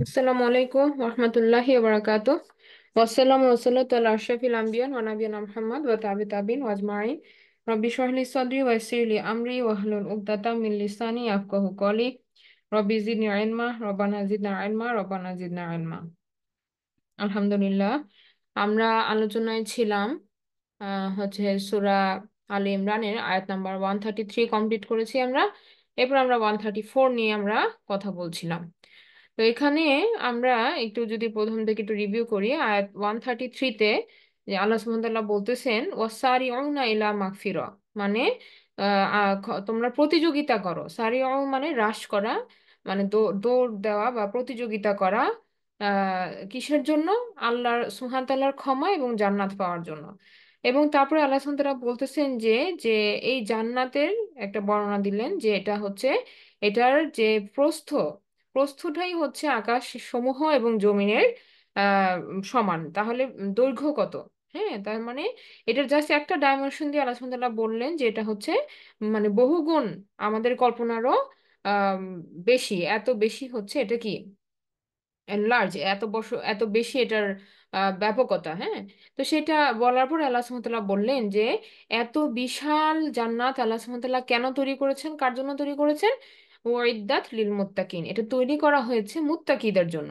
আসসালামু আলাইকুম রহমতুল্লাহি ওবরাকাতু ওয়াসসালামু ওয়াসসালাতু আলা আশরাফিল আমবিয়া ওয়া নাবিয়িনা মুহাম্মদ ওয়া তাবিন ওয়া আজমাইন রব্বি ইশরাহ লি সাদরি ওয়া ইয়াসসির লি আমরি ওয়াহলুল উকদাতাম মিন লিসানি ইয়াফকাহু কওলি রব্বি জিদনি ইলমা রব্বানা জিদনা ইলমা। আলহামদুলিল্লাহ, আমরা আলোচনায় ছিলাম হচ্ছে সূরা আলে ইমরানের আয়াত নাম্বার 133 কমপ্লিট করেছি আমরা। এরপর আমরা 134 নিয়ে আমরা কথা বলছিলাম। তো এখানে আমরা একটু যদি প্রথম থেকে একটু রিভিউ করি, আয়াত 133-তে যে আল্লাহ সুবহানাহু ওয়া তাআলা বলতেছেন ওয়াসারিউনা ইলা মাগফিরা, মানে তোমরা প্রতিযোগিতা করো। সারিউ মানে হ্রাস করা, মানে দৌড় দেওয়া বা প্রতিযোগিতা করা। কিসের জন্য? আল্লাহর সুবহানাহু ওয়া তাআলার ক্ষমা এবং জান্নাত পাওয়ার জন্য। এবং তারপরে আল্লাহ সুবহানাহু ওয়া তাআলা বলতেছেন যে যে এই জান্নাতের একটা বর্ণনা দিলেন যে এটা হচ্ছে, এটার যে প্রস্থ, প্রস্থটাই হচ্ছে আকাশ সমূহ এবং জমিনের সমান। তাহলে দৈর্ঘ্য কত? হ্যাঁ, তার মানে এটার জাস্ট একটা ডাইমেনশন দিয়ে আল্লাহ সুবহানাহু ওয়া তাআলা বললেন যে এটা হচ্ছে মানে বহুগুণ আমাদের কল্পনারও আহ বেশি, এত বেশি হচ্ছে এটা কি লার্জ, এত বেশি এটার ব্যাপকতা। হ্যাঁ, তো সেটা বলার পর আল্লাহ সুবহানাহু ওয়া তাআলা বললেন যে এত বিশাল জান্নাত আল্লাহ সুবহানাহু ওয়া তাআলা কেন তৈরি করেছেন, কার জন্য তৈরি করেছেন? ওয়াইদাত লিল মুত্তাকিন, এটা তৈরি করা হয়েছে মুত্তাকিদের জন্য।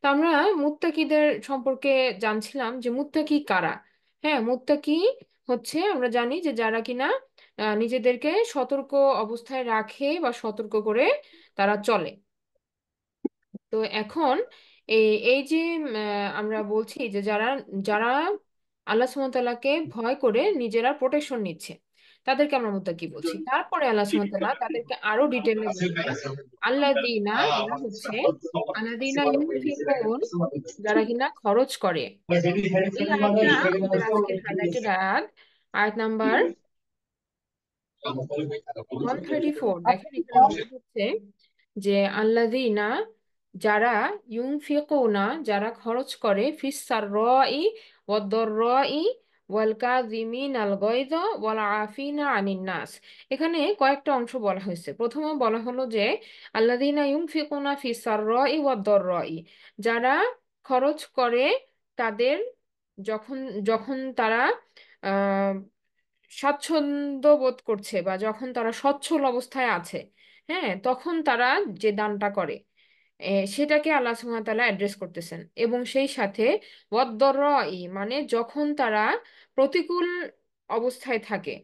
তো আমরা মুত্তাকিদের সম্পর্কে জানছিলাম যে মুত্তাকি কারা। হ্যাঁ, মুত্তাকি হচ্ছে, আমরা জানি যে যারা কিনা নিজেদেরকে সতর্ক অবস্থায় রাখে বা সতর্ক করে তারা চলে। তো এখন এই এই যে আমরা বলছি যে যারা যারা আল্লাহ সুবহানাহু ওয়া তাআলাকে ভয় করে নিজেরা প্রোটেকশন নিচ্ছে, তাদেরকে আমরা মুত্তাকি বলছি। তারপরে আল্লাহ সুবহানাহু ওয়া তাআলা তাদেরকে আরো ডিটেইলে বললেন আল্লাযীনা, এরা হচ্ছে আল্লাযীনা ইউনফিকুন, যারা কিনা খরচ করে। এই আয়াতটা আমাদের আজকের হাইলাইটেড আয়াত, আয়াত নাম্বার 134। দেখেন এখানে বলা হচ্ছে যে আল্লাযীনা, যারা ইউনফিকুনা, যারা খরচ করে ফিস সাররাই ওয়াদ দাররাই ওয়াল কাযিমিনাল গায়য ওয়াল আফিনা আনিন নাস। এখানে কয়েকটা অংশ বলা হয়েছে। প্রথমে বলা হলো যে আল্লাযীনা ইউনফিকুনা ফিস সাররাই ওয়াদ দাররাই, যারা খরচ করে তাদের, যখন যখন তারা স্বাচ্ছন্দ্য বোধ করছে বা যখন তারা সচ্ছল অবস্থায় আছে, হ্যাঁ, তখন তারা যে দানটা করে সেটাকে আল্লাহ সুবহানাহু ওয়া তাআলা অ্যাড্রেস করতেছেন। এবং সেই সাথে ওয়াদ-দাররাই, মানে যখন তারা প্রতিকূল অবস্থায় থাকে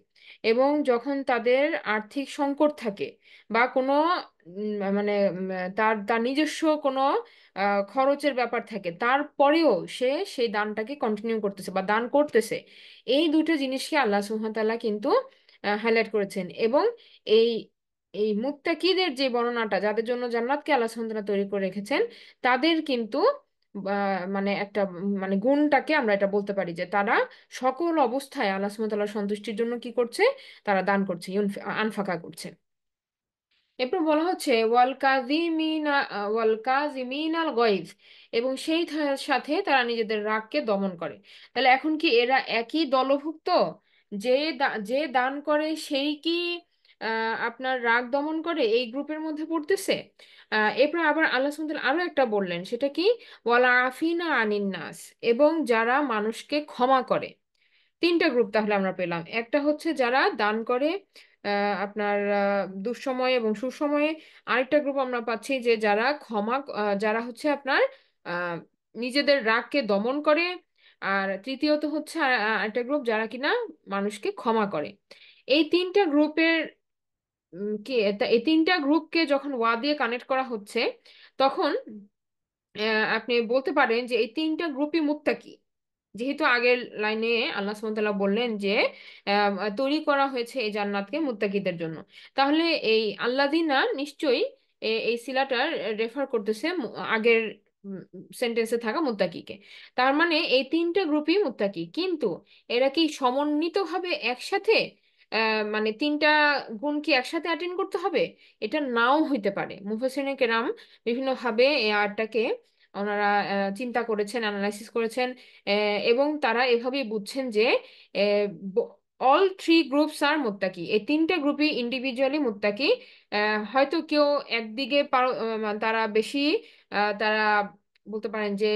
এবং যখন তাদের আর্থিক সংকট থাকে বা কোনো মানে তার তার নিজস্ব কোনো খরচের ব্যাপার থাকে, তারপরেও সে সেই দানটাকে কন্টিনিউ করতেছে বা দান করতেছে। এই দুটো জিনিসকে আল্লাহ সুবহানাহু ওয়া তাআলা কিন্তু হাইলাইট করেছেন। এবং এই এই মুত্তাকিদের যে বর্ণনাটা, যাদের জন্য জান্নাতকে আল্লাহ সুবহানাহু ওয়া তাআলা তৈরি করে রেখেছেন, তাদের কিন্তু মানে একটা মানে গুণটাকে আমরা এটা বলতে পারি যে তারা সকল অবস্থায় আল্লাহ সুবহানাহু ওয়া তাআলার সন্তুষ্টির জন্য কি করছে? তারা দান করছে, আনফাকা করছে। এরপর বলা হচ্ছে ওয়াল কাযিমিনাল গায়জ, এবং সেই সাথে তারা নিজেদের রাগকে দমন করে। তাহলে এখন কি এরা একই দলভুক্ত? যে দান করে সেই কি আপনার রাগ দমন করে, এই গ্রুপের মধ্যে পড়তেছে? এরপর আবার আল্লাহ সুবহানাহু ওয়া তাআলা আরো একটা বললেন, সেটা কি? ওয়ালা আফিনা আনিন নাস, এবং যারা মানুষকে ক্ষমা করে। তিনটা গ্রুপ তাহলে আমরা পেলাম। একটা হচ্ছে যারা দান করে আপনার দুঃসময়ে এবং সুসময়ে। আরেকটা গ্রুপ আমরা পাচ্ছি যে যারা যারা হচ্ছে আপনার আহ, নিজেদের রাগকে দমন করে। আর তৃতীয়ত হচ্ছে আরেকটা গ্রুপ যারা কিনা মানুষকে ক্ষমা করে। এই তিনটা গ্রুপের এই তিনটা গ্রুপকে যখন ওয়া দিয়ে কানেক্ট করা হচ্ছে, তখন আপনি বলতে পারেন যে এই তিনটা গ্রুপই মুত্তাকি। যেহেতু আগের লাইনে আল্লাহ সুবহানাহু ওয়া তাআলা বললেন যে তৈরি করা হয়েছে এই জান্নাতকে মুত্তাকিদের জন্য, তাহলে এই আল্লাযিনা নিশ্চয়ই এই সিলাটার রেফার করতেছে আগের সেন্টেন্সে থাকা মুত্তাকিকে। তার মানে এই তিনটা গ্রুপই মুত্তাকি, কিন্তু এরা কি সমন্বিতভাবে একসাথে মানে তিনটা গুণ কি একসাথে অ্যাটেন্ড করতে হবে? এটা নাও হইতে পারে। মুফাসসিরিনে কেরাম বিভিন্নভাবে এই আয়াতটাকে ওনারা চিন্তা করেছেন, অ্যানালাইসিস করেছেন, এবং তারা এভাবেই বুঝছেন যে আহ, ব- অল থ্রি গ্রুপস আর মুত্তাকি, এই তিনটে গ্রুপই ইন্ডিভিজুয়ালি মুত্তাকি। হয়তো কেউ একদিকে তারা বেশি, তারা বলতে পারেন যে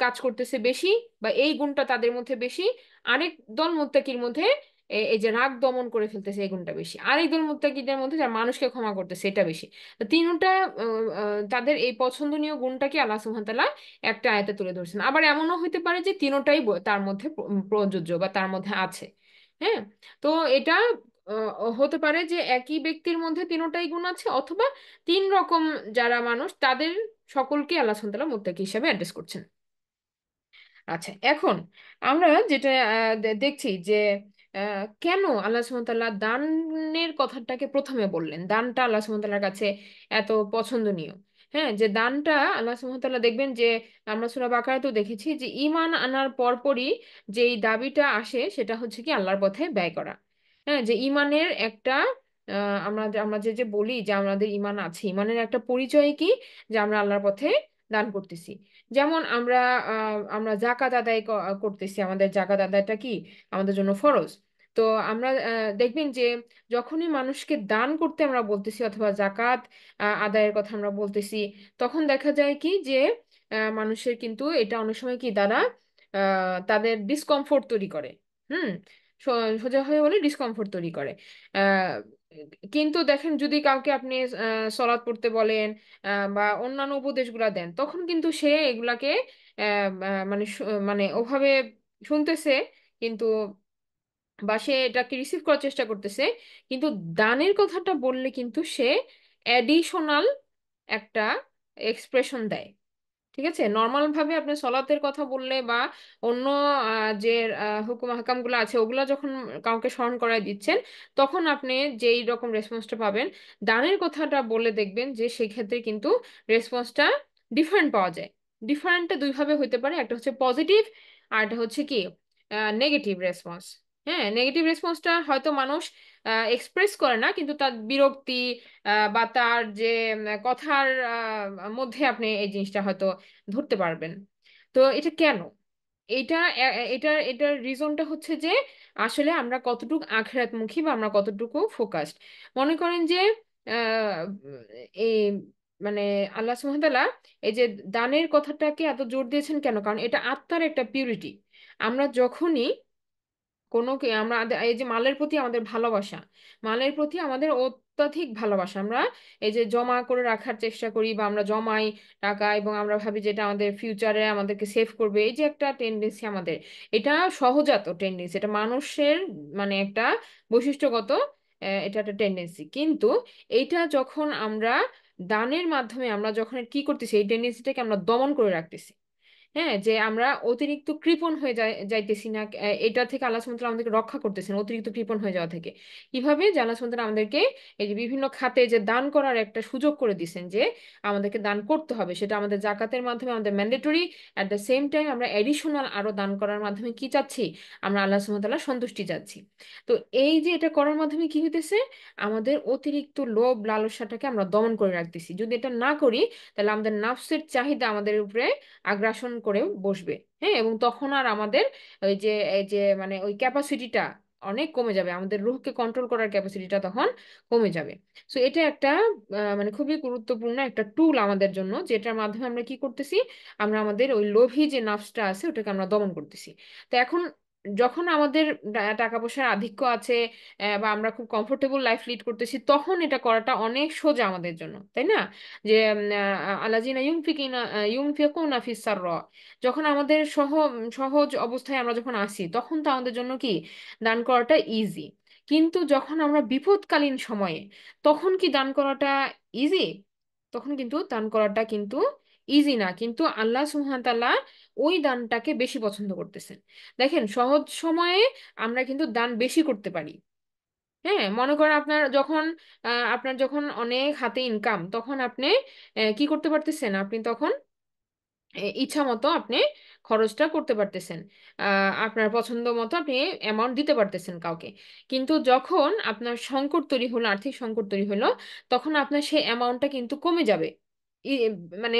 কাজ করতেছে বেশি, বা এই গুণটা তাদের মধ্যে বেশি। আরেক দল মুত্তাকির মধ্যে এই যে রাগ দমন করে ফেলতেছে এই গুণটা বেশি। আরেক দল মুত্তাকিদের মধ্যে যারা মানুষকে ক্ষমা করতেছে এটা বেশি। তো তিনটা তাদের এই পছন্দনীয় গুণটাকে আল্লাহ সুবহানাহু ওয়া তাআলা একটা আয়াতে তুলে ধরছেন। আবার এমনও হতে পারে যে তিনোটাই তার মধ্যে প্রযোজ্য বা তার মধ্যে আছে। হ্যাঁ। তো এটা হতে পারে যে একই ব্যক্তির মধ্যে তিনোটাই গুণ আছে, অথবা তিন রকম যারা মানুষ তাদের সকলকে আল্লাহ সুবহানাহু ওয়া তাআলা মুত্তাকি হিসেবে অ্যাড্রেস করছেন। আচ্ছা, এখন আমরা যেটা দেখছি যে কেন আল্লাহ সুবহানাহু ওয়া তাআলা দানের কথাটাকে প্রথমে বললেন, দানটা আল্লাহ সুবহানাহু ওয়া তাআলার কাছে এত পছন্দনীয়। হ্যাঁ, যে দানটা আল্লাহ সুবহানাহু ওয়া তাআলা দেখবেন যে আমরা সূরা বাকারাতেও দেখেছি যে ঈমান আনার পরপরই যেই দাবিটা আসে সেটা হচ্ছে কি আল্লাহর পথে ব্যয় করা। হ্যাঁ, যে ঈমানের একটা আমরা আমরা যে যে বলি যে আমাদের ঈমান আছে, ঈমানের একটা পরিচয় কি, যে আমরা আল্লাহর পথে দান করতেছি। যেমন আমরা জাকাত আদায় করতেছি, আমাদের জাকাত আদায়টা কি আমাদের জন্য ফরজ। তো আমরা দেখবেন যে যখনই মানুষকে দান করতে আমরা বলতেছি অথবা জাকাত আদায়ের কথা আমরা বলতেছি, তখন দেখা যায় কি যে মানুষের কিন্তু এটা অনেক সময় কি দ্বারা তাদের ডিসকমফোর্ট তৈরি করে। হুম। সোজা হয়ে বলে ডিসকমফোর্ট তৈরি করে। আহ, কিন্তু দেখেন যদি কাউকে আপনি সলাৎ পড়তে বলেন বা অন্যান্য উপদেশগুলা দেন, তখন কিন্তু সে এগুলাকে মানে মানে ওভাবে শুনতেছে, কিন্তু বা সে এটাকে রিসিভ করার চেষ্টা করতেছে। কিন্তু দানের কথাটা বললে কিন্তু সে অ্যাডিশনাল একটা এক্সপ্রেশন দেয়। ঠিক আছে, নর্মাল ভাবে আপনি সলাতের কথা বললে বা অন্য যে হুকুম হাকাম গুলো আছে ওগুলা যখন কাউকে স্মরণ করায় দিচ্ছেন, তখন আপনি যেই রকম রেসপন্সটা পাবেন, দানের কথাটা বলে দেখবেন যে সেক্ষেত্রে কিন্তু রেসপন্সটা ডিফারেন্ট পাওয়া যায়। ডিফারেন্টটা দুইভাবে হইতে পারে, একটা হচ্ছে পজিটিভ আর একটা হচ্ছে কি নেগেটিভ রেসপন্স। হ্যাঁ, নেগেটিভ রেসপন্সটা হয়তো মানুষ এক্সপ্রেস করে না, কিন্তু তার বিরক্তি বা তার যে কথার মধ্যে আপনি এই জিনিসটা হয়তো ধরতে পারবেন। তো এটা কেন? এটা এটার রিজনটা হচ্ছে যে আসলে আমরা কতটুকু আখিরাতমুখী বা আমরা কতটুকু ফোকাসড। মনে করেন যে আহ, এই মানে আল্লাহ সুবহানাহু ওয়া তাআলা এই যে দানের কথাটাকে এত জোর দিয়েছেন কেন, কারণ এটা আত্মার একটা পিউরিটি। আমরা যখনই আমরা এই যে মালের প্রতি আমাদের ভালোবাসা, মালের প্রতি আমাদের অত্যাধিক ভালোবাসা, আমরা এই যে জমা করে রাখার চেষ্টা করি বা আমরা জমাই টাকা, এবং আমরা ভাবি যে এটা আমাদের ফিউচারে আমাদেরকে সেভ করবে, এই যে একটা টেন্ডেন্সি আমাদের, এটা সহজাত টেন্ডেন্সি, এটা মানুষের মানে একটা বৈশিষ্ট্যগত এটা একটা টেন্ডেন্সি। কিন্তু এইটা যখন আমরা দানের মাধ্যমে আমরা যখন কি করতেছি, এই টেন্ডেন্সিটাকে আমরা দমন করে রাখতেছি। হ্যাঁ, যে আমরা অতিরিক্ত কৃপণ হয়ে যাইতেছি না, এটা থেকে আল্লাহ সুবহানাহু ওয়া তাআলা আমাদেরকে রক্ষা করতেছেন অতিরিক্ত কৃপণ হয়ে যাওয়া থেকে। কিভাবে? যে আল্লাহ সুবহানাহু ওয়া তাআলা আমাদেরকে এই যে বিভিন্ন খাতে যে দান করার একটা সুযোগ করে দিছেন, যে আমাদেরকে দান করতে হবে, সেটা আমাদের জাকাতের মাধ্যমে আমাদের mandatory. At the same time আমরা এডিশনাল আরো দান করার মাধ্যমে কি চাচ্ছি? আমরা আল্লাহ সুবহানাহু ওয়া তাআলার সন্তুষ্টি চাচ্ছি। তো এই যে এটা করার মাধ্যমে কি হইতেছে, আমাদের অতিরিক্ত লোভ লালসাটাকে আমরা দমন করে রাখতেছি। যদি এটা না করি, তাহলে আমাদের নাফসের চাহিদা আমাদের উপরে আগ্রাসন করে বসবে। হ্যাঁ, এবং তখন আর আমাদের এই যে মানে ওই ক্যাপাসিটিটা অনেক কমে যাবে, আমাদের রুহকে কন্ট্রোল করার ক্যাপাসিটিটা তখন কমে যাবে। সো এটা একটা মানে খুবই গুরুত্বপূর্ণ একটা টুল আমাদের জন্য, যেটার মাধ্যমে আমরা কি করতেছি, আমরা আমাদের ওই লোভী যে নাফসটা আছে ওটাকে আমরা দমন করতেছি। তো এখন যখন আমাদের টাকা পয়সার আধিক্য আছে বা আমরা খুব কমফোর্টেবল লাইফ লিড করতেছি, তখন এটা করাটা অনেক সোজা আমাদের জন্য, তাই না? যে আল্লাযিনা ইউনফিকুনা ফিস সাররা, যখন আমাদের সহজ অবস্থায় আমরা যখন আসি, তখন তো আমাদের জন্য কি দান করাটা ইজি। কিন্তু যখন আমরা বিপদকালীন সময়ে, তখন কি দান করাটা ইজি? তখন কিন্তু দান করাটা কিন্তু ইজি না, কিন্তু আল্লাহ সুবহানাহু ওয়া তাআলা ওই দানটাকে বেশি পছন্দ করতেছেন। দেখেন, সহজ সময়ে আমরা কিন্তু দান বেশি করতে পারি। হ্যাঁ, মনে করেন আপনার যখন অনেক হাতে ইনকাম, তখন আপনি কি করতে পারতেছেন, আপনি তখন ইচ্ছা মতো আপনি খরচটা করতে পারতেছেন, আপনার পছন্দ মতো আপনি অ্যামাউন্ট দিতে পারতেছেন কাউকে। কিন্তু যখন আপনার সংকট তৈরি হলো, আর্থিক সংকট তৈরি হলো, তখন আপনার সেই অ্যামাউন্টটা কিন্তু কমে যাবে। ই- মানে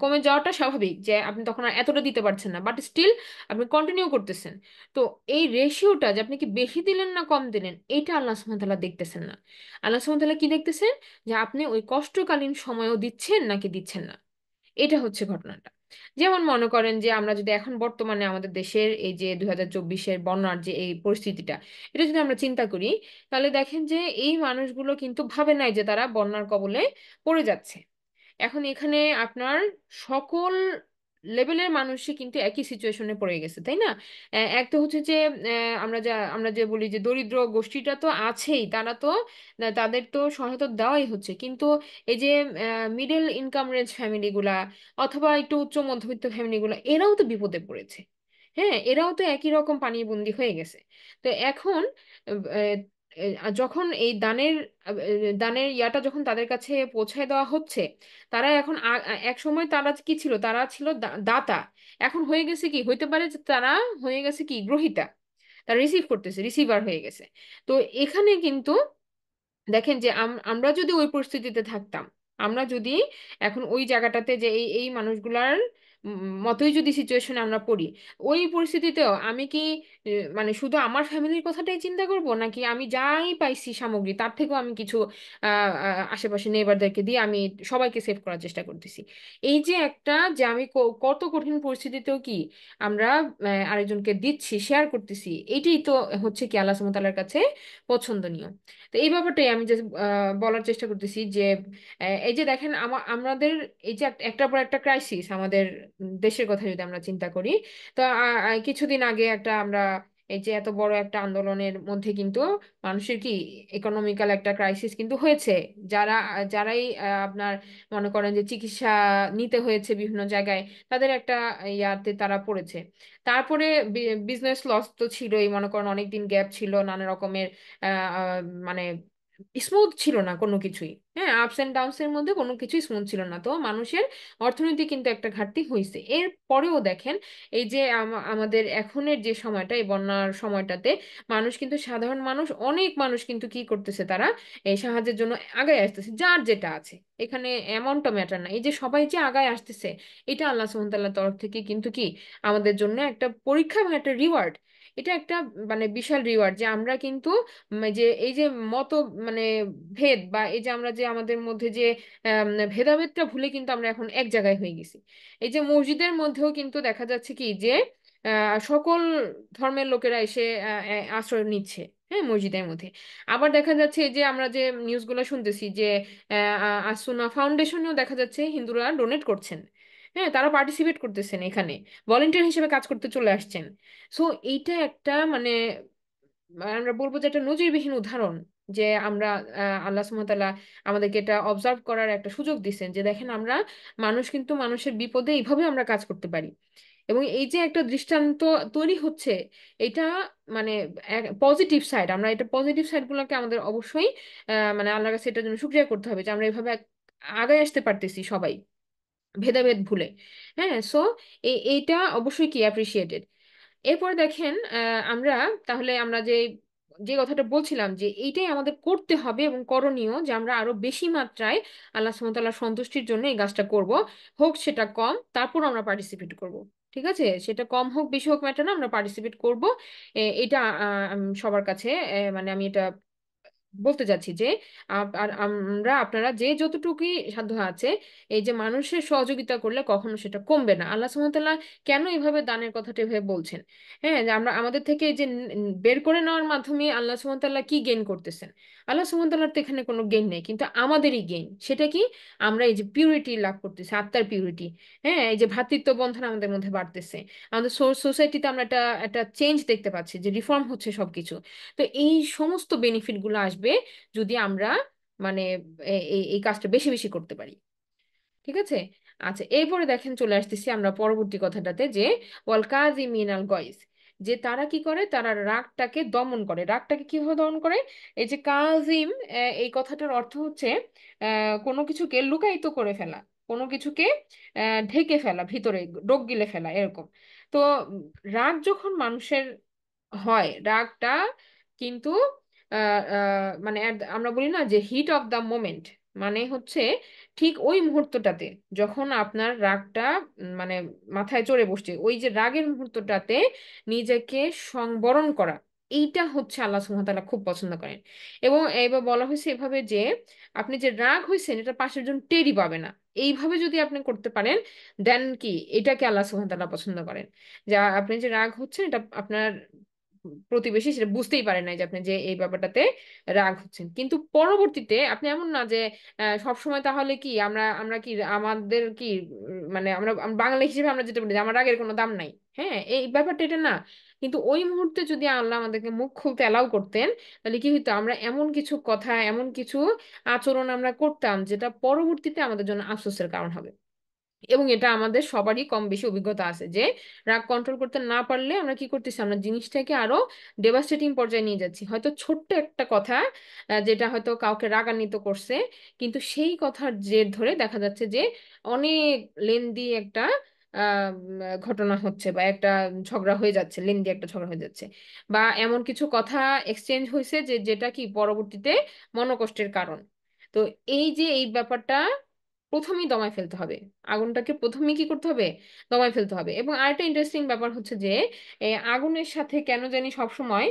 কমে যাওয়াটা স্বাভাবিক, যে আপনি তখন আর এতটা দিতে পারছেন না, বাট স্টিল আপনি কন্টিনিউ করতেছেন। তো এই রেশিওটা যে আপনি কি বেশি দিলেন না কম দিলেন, এটা আল্লাহ সুবহানাহু ওয়া তাআলা দেখতেছেন না। আল্লাহ সুবহানাহু ওয়া তাআলা কি দেখতেছেন? যে আপনি ওই কষ্টকালীন সময়ও দিচ্ছেন নাকি দিচ্ছেন না। এটা হচ্ছে ঘটনাটা। যেমন মনে করেন যে আমরা যদি এখন বর্তমানে আমাদের দেশের এই যে 2024-এর বন্যার যে এই পরিস্থিতিটা, এটা যদি আমরা চিন্তা করি, তাহলে দেখেন যে এই মানুষগুলো কিন্তু ভাবে নাই যে তারা বন্যার কবলে পড়ে যাচ্ছে। এখন এখানে আপনার সকল লেভেলের মানুষই কিন্তু একই সিচুয়েশনে পড়ে গেছে, তাই না? এক তো হচ্ছে যে আমরা যে বলি যে দরিদ্র গোষ্ঠীটা তো আছেই, তারা তো তাদের তো সহায়তা দেওয়াই হচ্ছে, কিন্তু এই যে মিডল ইনকাম রেঞ্জ ফ্যামিলিগুলা অথবা একটু উচ্চ মধ্যবিত্ত ফ্যামিলিগুলা, এরাও তো বিপদে পড়েছে। হ্যাঁ, এরাও তো একই রকম পানিবন্দী হয়ে গেছে। তো এখন আহ, যখন এই দানের ইয়াটা যখন তাদের কাছে পৌঁছায় দেওয়া হচ্ছে, তারা এখন এক সময় তারা কি ছিল, তারা ছিল দাতা। এখন হয়ে গেছে কি, হইতে পারে যে তারা হয়ে গেছে কি গ্রহীতা, তারা রিসিভ করতেছে, রিসিভার হয়ে গেছে। তো এখানে কিন্তু দেখেন যে আমরা যদি ওই পরিস্থিতিতে থাকতাম, আমরা যদি এখন ওই জায়গাটাতে যে এই এই মানুষগুলার মতোই যদি সিচুয়েশনে আমরা পড়ি, ওই পরিস্থিতিতেও আমি কি মানে শুধু আমার ফ্যামিলির কথাটাই চিন্তা করব, নাকি আমি যাই পাইছি সামগ্রী তার থেকেও আমি কিছু আশেপাশে নেইবারদেরকে দিয়ে আমি সবাইকে সেভ করার চেষ্টা করতেছি। এই যে একটা যে আমি কত কঠিন পরিস্থিতিতেও কি আমরা আরেকজনকে দিচ্ছি, শেয়ার করতেছি, এইটাই তো হচ্ছে কি আল্লাহ সুবহানাহু ওয়া তাআলার কাছে পছন্দনীয়। তো এই ব্যাপারটাই আমি যে বলার চেষ্টা করতেছি যে এই যে দেখেন আমাদের এই যে একটার পর একটা ক্রাইসিস আমাদের দেশের কথা যদি আমরা চিন্তা করি, তো কিছুদিন আগে একটা আমরা এই যে এত বড় একটা আন্দোলনের মধ্যে কিন্তু মানুষের কি ইকোনমিক্যাল একটা ক্রাইসিস কিন্তু হয়েছে। যারাই আপনার মনে করেন যে চিকিৎসা নিতে হয়েছে বিভিন্ন জায়গায়, তাদের একটা ইয়াতে তারা পড়েছে। তারপরে বিজনেস লস তো ছিলই, মনে করেন অনেক দিন গ্যাপ ছিল, নানা রকমের মানে স্মুথ ছিল না কোনো কিছুই। হ্যাঁ, আপস এন্ড ডাউনস এর মধ্যে কোনো কিছুই স্মুথ ছিল না, তো মানুষের অর্থনীতি কিন্তু একটা ঘাটতি হয়েছে। এর পরেও দেখেন এই যে আমাদের এখনের যে সময়টা, এই বন্যার সময়টাতে মানুষ কিন্তু, সাধারণ মানুষ, অনেক মানুষ কিন্তু কি করতেছে, তারা এই সাহায্যের জন্য আগায় আসতেছে, যার যেটা আছে। এখানে অ্যামাউন্টটা ম্যাটার না, এই যে সবাই যে আগায় আসতেছে, এটা আল্লাহ সুবহানাহু ওয়া তাআলার তরফ থেকে কিন্তু কি আমাদের জন্য একটা পরীক্ষা এবং একটা রিওয়ার্ড। এটা একটা মানে বিশাল রিওয়ার্ড যে আমরা কিন্তু যে এই যে মত মানে ভেদ, বা এই যে আমরা যে আমাদের মধ্যে যে ভেদাভেদটা ভুলে কিন্তু আমরা এখন এক জায়গায় হয়ে গেছি। এই যে মসজিদের মধ্যেও কিন্তু দেখা যাচ্ছে কি যে সকল ধর্মের লোকেরা এসে আশ্রয় নিচ্ছে, হ্যাঁ, মসজিদের মধ্যে। আবার দেখা যাচ্ছে এই যে আমরা যে নিউজগুলো শুনতেছি যে আসুনা ফাউন্ডেশনেও দেখা যাচ্ছে হিন্দুরা ডোনেট করছেন। হ্যাঁ, তারা পার্টিসিপেট করতেছেন, এখানে ভলেন্টিয়ার হিসেবে কাজ করতে চলে আসছেন। সো এইটা একটা মানে আমরা বলবো যে একটা নজিরবিহীন উদাহরণ, যে আমরা আল্লাহ সুবহানাহু ওয়া তাআলা আমাদেরকে এটা অবজার্ভ করার একটা সুযোগ দিচ্ছেন, যে দেখেন আমরা মানুষ কিন্তু মানুষের বিপদে এইভাবে আমরা কাজ করতে পারি। এবং এই যে একটা দৃষ্টান্ত তৈরি হচ্ছে, এটা মানে পজিটিভ সাইড, আমরা এটা পজিটিভ সাইড গুলোকে আমাদের অবশ্যই মানে আল্লাহর কাছে এটার জন্য শুকরিয়া করতে হবে যে আমরা এভাবে আগায় আসতে পারতেছি সবাই, ভেদাভেদ ভুলে। হ্যাঁ, সো এইটা অবশ্যই কি অ্যাপ্রিসিয়েটেড। এরপর দেখেন আমরা তাহলে আমরা যে যে কথাটা বলছিলাম যে এইটাই আমাদের করতে হবে এবং করণীয়, যে আমরা আরো বেশি মাত্রায় আল্লাহ সুবহানাহু ওয়া তাআলার সন্তুষ্টির জন্য এই কাজটা করব। হোক সেটা কম, তারপর আমরা পার্টিসিপেট করব। ঠিক আছে, সেটা কম হোক বেশি হোক ম্যাটার না, আমরা পার্টিসিপেট করব। এটা সবার কাছে মানে আমি এটা বলতে চাচ্ছি যে আর আপনারা যে যতটুকুই সাধ্য আছে, এই যে মানুষের সহযোগিতা করলে কখনো সেটা কমবে না। আল্লাহ সুবহানাহু ওয়া তাআলা কেন এইভাবে দানের কথাটা এভাবে বলছেন? হ্যাঁ, যে আমরা আমাদের থেকে এই যে বের করে নেওয়ার মাধ্যমে আল্লাহ সুবহানাহু ওয়া তাআলা কি গেইন করতেছেন? আল্লাহ সুবহানাহু ওয়া তাআলার তো এখানে কোনো গেইন নেই, কিন্তু আমাদেরই গেইন। সেটা কি? আমরা এই যে পিউরিটি লাভ করতেছি, আত্মার পিউরিটি। হ্যাঁ, এই যে ভ্রাতৃত্ব বন্ধন আমাদের মধ্যে বাড়তেছে, আমাদের সোসাইটিতে আমরা একটা একটা চেঞ্জ দেখতে পাচ্ছি, যে রিফর্ম হচ্ছে সবকিছু। তো এই সমস্ত বেনিফিট গুলো আসবে যদি আমরা মানে এই কাজটা বেশি বেশি করতে পারি। ঠিক আছে। আচ্ছা, এরপরে দেখেন চলে আসতেছি আমরা পরবর্তী কথাটাতে, যে ওয়াল কাযিমিন আল গয়জ, যে তারা কি করে, তারা রাগটাকে দমন করে। রাগটাকে কিভাবে দমন করে? এই যে কাজিম, এই কথাটার অর্থ হচ্ছে কোনো কিছুকে লুকায়িত করে ফেলা, কোনো কিছুকে ঢেকে ফেলা, ভিতরে ডোক গিলে ফেলা, এরকম। তো রাগ যখন মানুষের হয়, রাগটা কিন্তু মানে আমরা বলি না যে হিট অফ দ্য মোমেন্ট, মানে হচ্ছে ঠিক ওই মুহূর্তটাতে যখন আপনার রাগটা মানে মাথায় চড়ে বসছে, ওই যে রাগের মুহূর্তটাতে নিজেকে সংবরণ করা, এইটা হচ্ছে আল্লাহ সুবহানাহু ওয়া তাআলা খুব পছন্দ করেন। এবং এবার বলা হয়েছে এভাবে যে আপনি যে রাগ হয়েছেন এটা পাশের জন টেরই পাবে না, এইভাবে যদি আপনি করতে পারেন দেন কি এটাকে আল্লাহ সুবহানাহু ওয়া তাআলা পছন্দ করেন। যা আপনি যে রাগ হচ্ছেন এটা আপনার প্রতিবেশী সেটা বুঝতেই পারে না যে আপনি যে এই ব্যাপারটাতে রাগ হচ্ছেন। কিন্তু পরবর্তীতে আপনি এমন না যে সব সময় তাহলে কি আমরা আমরা কি আমাদের কি মানে আমরা বাঙালি হিসেবে আমরা যেটা বলি যে আমার রাগের কোনো দাম নাই, হ্যাঁ এই ব্যাপারটা এটা না। কিন্তু ওই মুহূর্তে যদি আল্লাহ আমাদেরকে মুখ খুলতে অ্যালাউ করতেন, তাহলে কি হইতো, আমরা এমন কিছু কথা এমন কিছু আচরণ আমরা করতাম যেটা পরবর্তীতে আমাদের জন্য আফসোসের কারণ হবে। এবং এটা আমাদের সবারই কম বেশি অভিজ্ঞতা আছে যে রাগ কন্ট্রোল করতে না পারলে আমরা কি করতেছি, আমরা জিনিসটাকে আরো ডেভাস্টেটিং পর্যায়ে নিয়ে যাচ্ছি। হয়তো ছোট্ট একটা কথা যেটা হয়তো কাউকে রাগান্বিত করছে, কিন্তু সেই কথার জের ধরে দেখা যাচ্ছে যে অনেক লেন্দি একটা ঘটনা হচ্ছে বা একটা ঝগড়া হয়ে যাচ্ছে, লেন্দি একটা ঝগড়া হয়ে যাচ্ছে, বা এমন কিছু কথা এক্সচেঞ্জ হয়েছে যে যেটা কি পরবর্তীতে মনোকষ্টের কারণ। তো এই যে এই ব্যাপারটা প্রথমেই দমায় ফেলতে হবে, আগুনটাকে প্রথমেই কি করতে হবে, দমায় ফেলতে হবে। এবং আরেকটা ইন্টারেস্টিং ব্যাপার হচ্ছে যে আগুনের সাথে কেন জানি সবসময়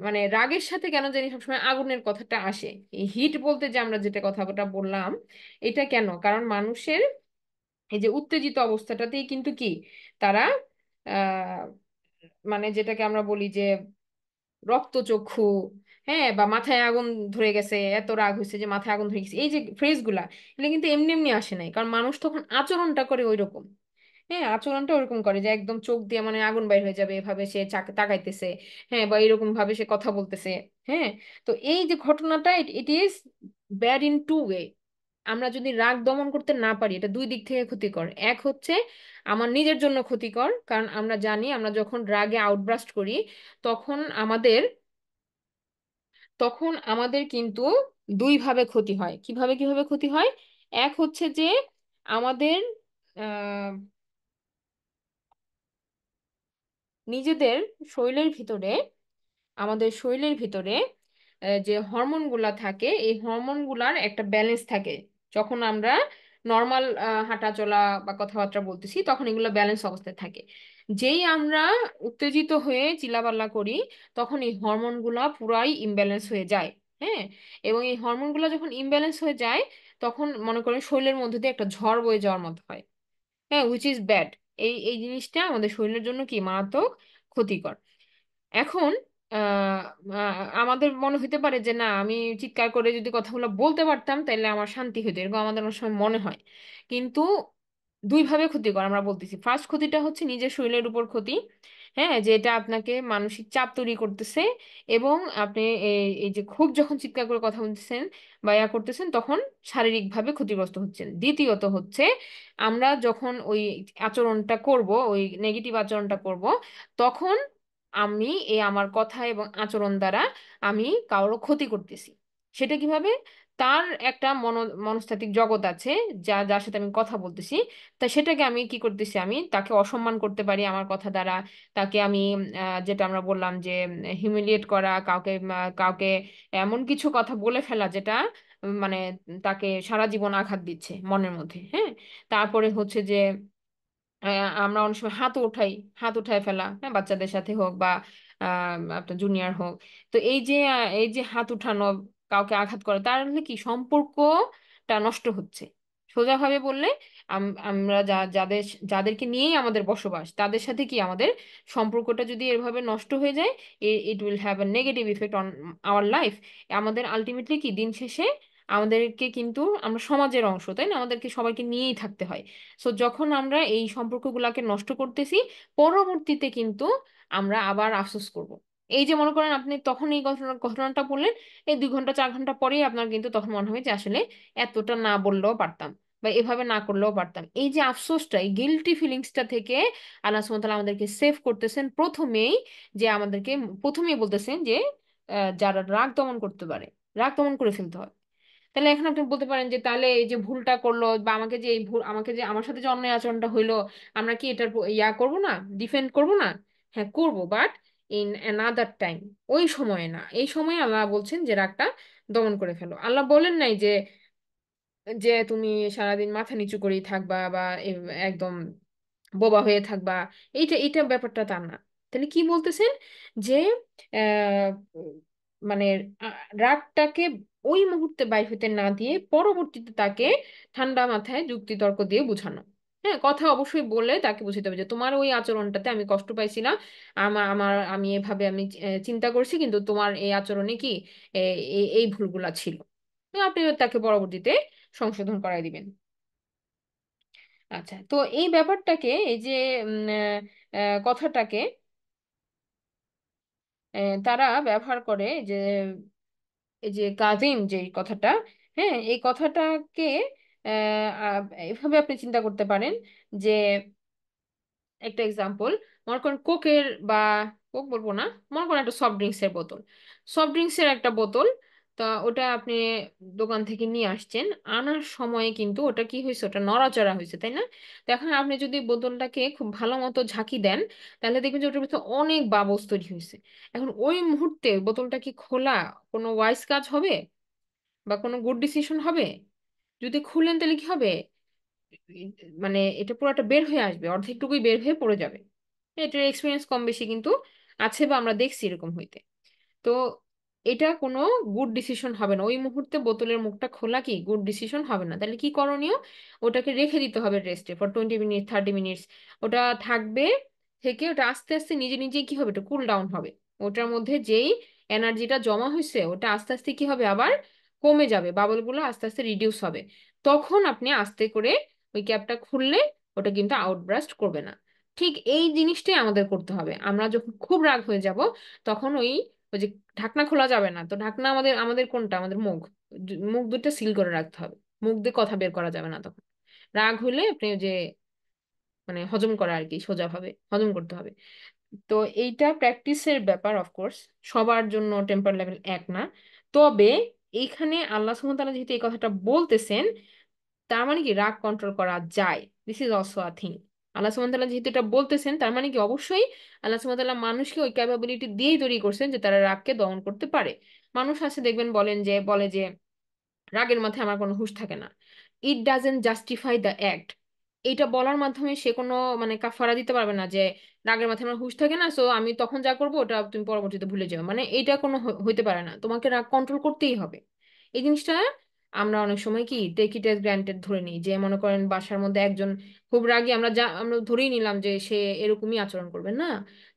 মানে রাগের সাথে কেন জানি সবসময় আগুনের কথাটা আসে। এই হিট বলতে যে আমরা যেটা কথাটা বললাম, এটা কেন, কারণ মানুষের এই যে উত্তেজিত অবস্থাটাতেই কিন্তু কি তারা আহ মানে যেটাকে আমরা বলি যে রক্তচক্ষু, হ্যাঁ, বা মাথায় আগুন ধরে গেছে, এত রাগ হয়েছে যে মাথায় আগুন ধরে গেছে, এই যে ফ্রেজ গুলা, এগুলো কিন্তু এমনি এমনি আসে নাই, কারণ মানুষ তখন আচরণটা করে ওই রকম। হ্যাঁ, আচরণটা ওরকম করে যে একদম চোখ দিয়ে মানে আগুন বাইর হয়ে যাবে এভাবে সে তাকাইতেছে, হ্যাঁ, বা এরকম ভাবে সে কথা বলতেছে। হ্যাঁ, তো এই যে ঘটনাটা it is bad in two way. আমরা যদি রাগ দমন করতে না পারি এটা দুই দিক থেকে ক্ষতিকর। এক হচ্ছে আমার নিজের জন্য ক্ষতিকর, কারণ আমরা জানি আমরা যখন রাগে আউটব্রাস্ট করি তখন আমাদের তখন আমাদের কিন্তু দুইভাবে ক্ষতি হয়। কিভাবে কিভাবে ক্ষতি হয়? এক হচ্ছে যে আমাদের আহ নিজেদের শরীরের ভিতরে আমাদের শরীরের ভিতরে যে হরমোনগুলা থাকে এই হরমোনগুলার একটা ব্যালেন্স থাকে। যখন আমরা নর্মাল হাঁটা চলা বা কথাবার্তা বলতেছি তখন এগুলো ব্যালেন্স অবস্থায় থাকে। যেই আমরা উত্তেজিত হয়ে চিল্লাপাল্লা করি তখন এই হরমোনগুলা পুরাই ইমব্যালেন্স হয়ে যায়। হ্যাঁ, এবং এই হরমোনগুলো যখন ইমব্যালেন্স হয়ে যায় তখন মনে করেন শরীরের মধ্যে দিয়ে একটা ঝড় বয়ে যাওয়ার মতো হয়। হ্যাঁ, উইচ ইজ ব্যাড। এই এই জিনিসটা আমাদের শরীরের জন্য কি মারাত্মক ক্ষতিকর। এখন আহ আমাদের মনে হতে পারে যে না আমি চিৎকার করে যদি কথাগুলো বলতে পারতাম তাহলে আমার শান্তি হতো, এরকম আমাদের অনেক সময় মনে হয়। কিন্তু দুইভাবে ক্ষতিকর আমরা বলতেছি। ফার্স্ট ক্ষতিটা হচ্ছে নিজের শরীরের উপর ক্ষতি, হ্যাঁ, যে এটা আপনাকে মানসিক চাপ তৈরি করতেছে। এবং আপনি এই যে খুব যখন চিৎকার করে কথা বলতেছেন বা ইয়া করতেছেন তখন শারীরিকভাবে ক্ষতিগ্রস্ত হচ্ছেন। দ্বিতীয়ত হচ্ছে আমরা যখন ওই আচরণটা করব, ওই নেগেটিভ আচরণটা করব, তখন আমি এই আমার কথা এবং আচরণ দ্বারা আমি কারো ক্ষতি করতেছি। সেটা কিভাবে? তার একটা মনস্তাত্ত্বিক জগৎ আছে যার সাথে আমি কথা বলতেছি, তা সেটাকে আমি কি করতেছি, আমি তাকে অসম্মান করতে পারি আমার কথা দ্বারা। তাকে আমি যেটা আমরা বললাম যে হিউমিলিয়েট করা, কাউকে এমন কিছু কথা বলে ফেলা যেটা মানে তাকে সারা জীবন আঘাত দিচ্ছে মনের মধ্যে। হ্যাঁ, তারপরে হচ্ছে যে আমরা অনেক সময় হাত উঠায় ফেলা, হ্যাঁ, বাচ্চাদের সাথে হোক বা আপনার জুনিয়র হোক। তো এই যে হাত উঠানো, কাউকে আঘাত করা, তার মানে কি সম্পর্কটা নষ্ট হচ্ছে। সোজাভাবে বললে আমরা যাদেরকে নিয়েই আমাদের বসবাস তাদের সাথে কি আমাদের সম্পর্কটা যদি এভাবে নষ্ট হয়ে যায়, it will have a negative effect on our life. আমাদের আলটিমেটলি কি দিন শেষে আমাদেরকে কিন্তু আমরা সমাজের অংশ, তাই না, আমাদেরকে সবাইকে নিয়েই থাকতে হয়। সো যখন আমরা এই সম্পর্কগুলোকে নষ্ট করতেছি পরবর্তীতে কিন্তু আমরা আবার আফসোস করব। এই যে মনে করেন আপনি তখন এই ঘটনাটা বললেন, এই 2 ঘন্টা 4 ঘন্টা পরেই আপনার কিন্তু তখন মনে হবে যে আসলে এতটা না বললেও পারতাম বা এভাবে না করলেও পারতাম। এই যে আফসোসটা, এই গিলটি ফিলিংসটা থেকে আল্লাহ সুবহানাহু ওয়া তাআলা আমাদেরকে সেভ করতেছেন প্রথমেই। যে আমাদেরকে প্রথমেই বলতেছেন যে যারা রাগ দমন করতে পারে রাগ দমন করে ফেলতে হয়। তাহলে এখন আপনি বলতে পারেন যে তাহলে এই যে ভুলটা করলো বা আমাকে যে এই ভুল, আমাকে যে আমার সাথে যে অন্যায় আচরণটা হইলো, আমরা কি এটার ইয়া করব না, ডিফেন্ড করব না? হ্যাঁ করব, বাট ইন অ্যানাদার টাইম। ওই সময়ে না, এই সময়ে আল্লাহ বলছেন যে রাগটা দমন করে ফেলো। আল্লাহ বলেন নাই যে যে তুমি সারাদিন মাথা নিচু করেই থাকবা বা একদম বোবা হয়ে থাকবা, এইটা এইটা ব্যাপারটা তা না। তাহলে কি বলতেছেন যে আহ, মানে রাগটাকে ওই মুহূর্তে বাইর হইতে না দিয়ে পরবর্তীতে তাকে ঠান্ডা মাথায় যুক্তি তর্ক দিয়ে বোঝানো। হ্যাঁ, কথা অবশ্যই বলে তাকে বুঝাতে হবে যে তোমার ওই আচরণটাতে আমি কষ্ট পাইছিলাম, আমি এভাবে আমি চিন্তা করছি, কিন্তু তোমার এই আচরণে কি এই ভুলগুলা ছিল। আপনি তাকে পরবর্তীতে সংশোধন করাই দিবেন। আচ্ছা, তো এই ব্যাপারটাকে, এই যে কথাটাকে তারা ব্যবহার করে যে এই যে কাজিম যে কথাটা, হ্যাঁ এই কথাটাকে এভাবে আপনি চিন্তা করতে পারেন যে একটা এক্সাম্পল, মনে করেন কোকের বা কোক বলবো না, মনে করেন একটা সফট ড্রিঙ্কস এর বোতল, সফট ড্রিঙ্কস এর একটা বোতল। তা ওটা আপনি দোকান থেকে নিয়ে আসছেন, আনার সময় কিন্তু ওটা কি হয়েছে, ওটা নড়াচড়া হয়েছে, তাই না? তো এখন আপনি যদি বোতলটাকে খুব ভালো মতো ঝাঁকি দেন, তাহলে দেখবেন যে ওটার ভিতরে অনেক বাবলস তৈরি হয়েছে। এখন ওই মুহূর্তে বোতলটা কি খোলা কোনো ওয়াইজ কাজ হবে বা কোনো গুড ডিসিশন হবে? যদি খুলেন তাহলে কি হবে, মানে এটা পুরোটা বের হয়ে আসবে, অর্ধেকটুকুই বের হয়ে পড়ে যাবে। এটার এক্সপিরিয়েন্স কম বেশি কিন্তু আছে, বা আমরা দেখছি এরকম হইতে। তো এটা কোনো গুড ডিসিশন হবে না, ওই মুহূর্তে বোতলের মুখটা খোলা কি গুড ডিসিশন হবে না। তাহলে কি করণীয়, ওটাকে রেখে দিতে হবে রেস্টে ফর 20 মিনিট 30 মিনিটস। ওটা থাকবে, থেকে ওটা আস্তে আস্তে নিজে নিজে কি হবে, এটা কুল ডাউন হবে। ওটার মধ্যে যেই এনার্জিটা জমা হয়েছে ওটা আস্তে আস্তে কি হবে, আবার কমে যাবে, বাবলগুলো আস্তে আস্তে রিডিউস হবে। তখন আপনি আস্তে করে ওই ক্যাপটা খুললে ওটা কিন্তু আউটব্রাস্ট করবে না। ঠিক এই জিনিসটাই আমাদের করতে হবে। আমরা যখন খুব রাগ হয়ে যাব, তখন ওই ওই যে ঢাকনা খোলা যাবে না, তো ঢাকনা আমাদের আমাদের কোনটা, আমাদের মুখ, মুখ দুটো সিল করে রাখতে হবে। মুখ দিয়ে কথা বের করা যাবে না তখন। রাগ হইলে আপনি ওই যে মানে হজম করা আর কি, সোজাভাবে হজম করতে হবে। তো এইটা প্র্যাকটিসের ব্যাপার, অফকোর্স সবার জন্য টেম্পার লেভেল এক না। তবে এইখানে আল্লাহ সুবহানাহু ওয়া তাআলা যেহেতু এই কথাটা বলতেছেন, তার মানে কি রাগ কন্ট্রোল করা যায়, this is also a thing. Allah সুবহানাহু ওয়া তাআলা যেহেতু এটা বলতেছেন, তার মানে কি অবশ্যই আল্লাহ সুবহানাহু ওয়া তাআলা মানুষকে ওই ক্যাপাবিলিটি দিয়েই তৈরি করছেন যে তারা রাগকে দমন করতে পারে। মানুষ আছে দেখবেন, বলে যে রাগের মাথায় আমার কোনো হুঁশ থাকে না, it doesn't justify the act. এইটা বলার মাধ্যমে সে কোনো মানে কাফারা দিতে পারবে না যে রাগের মাথায় আমার হুঁশ থাকে না, সো আমি তখন যা করবো ওটা তুমি পরবর্তীতে ভুলে যাও, মানে এইটা কোনো হইতে পারে না। তোমাকে রাগ কন্ট্রোল করতেই হবে। এই জিনিসটা আমরা অনেক সময় কি টেক ইট এজ গ্রান্টেড ধরে নিই, যে মনে করেন বাসার মধ্যে একজন খুব রাগী, আমরা ধরেই নিলাম যে সে এরকমই আচরণ করবে না।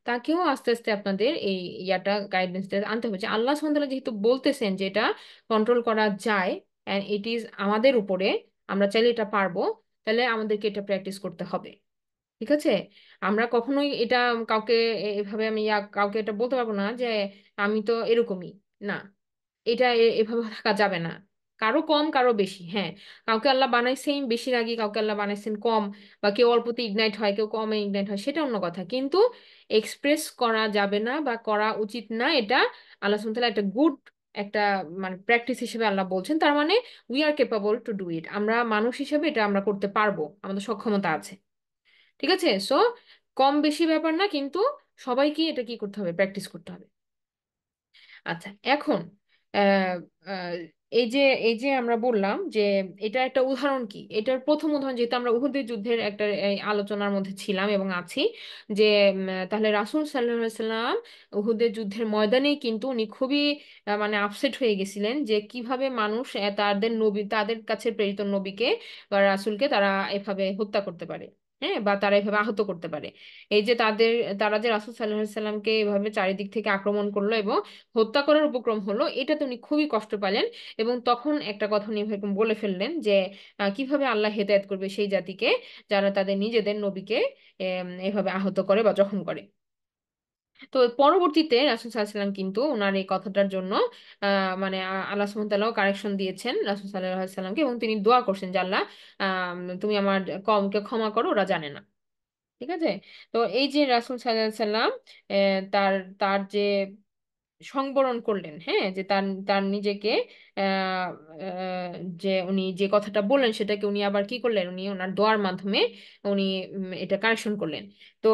তাকেও আস্তে আস্তে আপনাদের এই ইয়াটা গাইডেন্স আনতে হবে যে আল্লাহ সুবহানাহু ওয়া তাআলা যেহেতু বলতেছেন যে এটা কন্ট্রোল করা যায়, অ্যান্ড ইট ইজ আমাদের উপরে, আমরা চাইলে এটা পারবো, তাহলে আমাদেরকে এটা প্র্যাকটিস করতে হবে। ঠিক আছে? আমরা কখনোই এটা কাউকে এভাবে আমি কাউকে এটা বলতে পারবো না যে আমি তো এরকমই না, এটা এভাবে থাকা যাবে না। কারো কম কারো বেশি, হ্যাঁ, কাউকে আল্লাহ বানাইছেন বেশি রাগী, কাউকে আল্লাহ বানাইছেন কম, বা কেউ অল্পতে ইগনাইট হয় কেউ কমে ইগনাইট হয়, সেটা অন্য কথা, কিন্তু এক্সপ্রেস করা যাবে না বা করা উচিত না, এটা আল্লাহ সুবহানাহু ওয়া তাআলা একটা গুড একটা মানে প্র্যাকটিস হিসেবে আল্লাহ বলছেন। তার মানে we are capable to do it, আমরা মানুষ হিসেবে এটা আমরা করতে পারবো, আমাদের সক্ষমতা আছে। ঠিক আছে? সো কম বেশি ব্যাপার না, কিন্তু সবাইকে এটা কি করতে হবে, প্র্যাকটিস করতে হবে। আচ্ছা, এখন আহ, আহ, এই যে আমরা বললাম যে এটা একটা উদাহরণ, কি এটার প্রথম উদাহরণ, যেহেতু আমরা উহুদের যুদ্ধের একটা এই আলোচনার মধ্যে ছিলাম এবং আছি, যে তাহলে রাসূল সাল্লাল্লাহু আলাইহি সাল্লাম উহুদের যুদ্ধের ময়দানে কিন্তু উনি খুবই মানে আপসেট হয়ে গেছিলেন যে কিভাবে মানুষ তাদের নবী, তাদের কাছে প্রেরিত নবীকে বা রাসূলকে তারা এভাবে হত্যা করতে পারে, হ্যাঁ, বা তারা এভাবে আহত করতে পারে। এই যে তারা যে রাসূল সাল্লাল্লাহু আলাইহি সাল্লামকে এভাবে চারিদিক থেকে আক্রমণ করলো এবং হত্যা করার উপক্রম হলো, এটাতে উনি খুবই কষ্ট পেলেন। এবং তখন একটা কথা উনি এরকম বলে ফেললেন যে কিভাবে আল্লাহ হেদায়েত করবে সেই জাতিকে যারা তাদের নিজেদের নবীকে এভাবে আহত করে বা জখম করে। তো পরবর্তীতে রাসূল সাল্লাল্লাহু আলাইহি সাল্লাম কিন্তু ওনার এই কথাটার জন্য মানে আল্লাহ সুবহানাহু ওয়া তাআলাও কারেকশন দিয়েছেন রাসূল সাল্লাল্লাহু আলাইহি সাল্লামকে, এবং তিনি দোয়া করছেন যে আল্লাহ তুমি আমার কওমকে ক্ষমা করো, ওরা জানে না। ঠিক আছে? তো এই যে রাসূল সাল্লাল্লাহু আলাইহি সাল্লাম তার তার যে সংবরণ করলেন, হ্যাঁ, যে তার তার নিজেকে আহ, আহ, যে উনি যে কথাটা বললেন সেটাকে উনি আবার কি করলেন, উনি ওনার দোয়ার মাধ্যমে উনি এটা কারেকশন করলেন। তো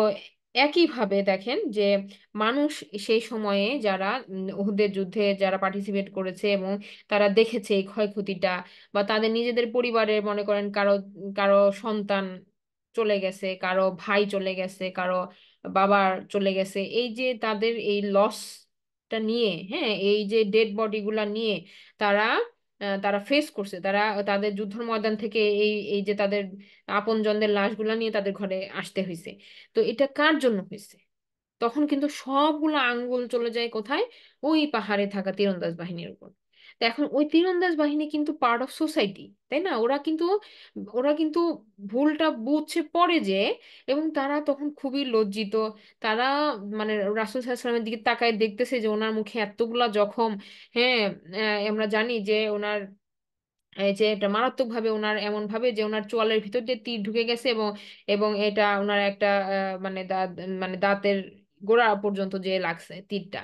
একইভাবে দেখেন যে মানুষ সেই সময়ে যারা উহুদের যুদ্ধে যারা পার্টিসিপেট করেছে এবং তারা দেখেছে এই ক্ষয়ক্ষতিটা, বা তাদের নিজেদের পরিবারের মনে করেন কারো কারো সন্তান চলে গেছে, কারো ভাই চলে গেছে, কারো বাবা চলে গেছে, এই যে তাদের এই লসটা নিয়ে, হ্যাঁ, এই যে ডেড বডি গুলা নিয়ে তারা তারা ফেস করছে, তারা তাদের যুদ্ধের ময়দান থেকে এই এই যে তাদের আপনজনদের লাশগুলা নিয়ে তাদের ঘরে আসতে হয়েছে। তো এটা কার জন্য হয়েছে? তখন কিন্তু সবগুলো আঙ্গুল চলে যায় কোথায়? ওই পাহাড়ে থাকা তীরন্দাজ বাহিনীর উপর। তো এখন ওই তীরন্দাজ বাহিনী কিন্তু পার্ট অফ সোসাইটি, তাই না? ওরা কিন্তু ভুলটা বুঝছে পরে যে, এবং তারা তখন খুবই লজ্জিত। তারা মানে রাসূল সাল্লাল্লাহু আলাইহি ওয়াসাল্লামের দিকে তাকায় দেখতেছে যে ওনার মুখে এতগুলা জখম। হ্যাঁ, আমরা জানি যে ওনার এই যে এটা মারাত্মক ভাবে ওনার এমন ভাবে যে ওনার চোয়ালের ভিতর দিয়ে তীর ঢুকে গেছে, এবং এবং এটা ওনার একটা মানে দাঁত, মানে দাঁতের গোড়া পর্যন্ত যে লাগছে তীরটা।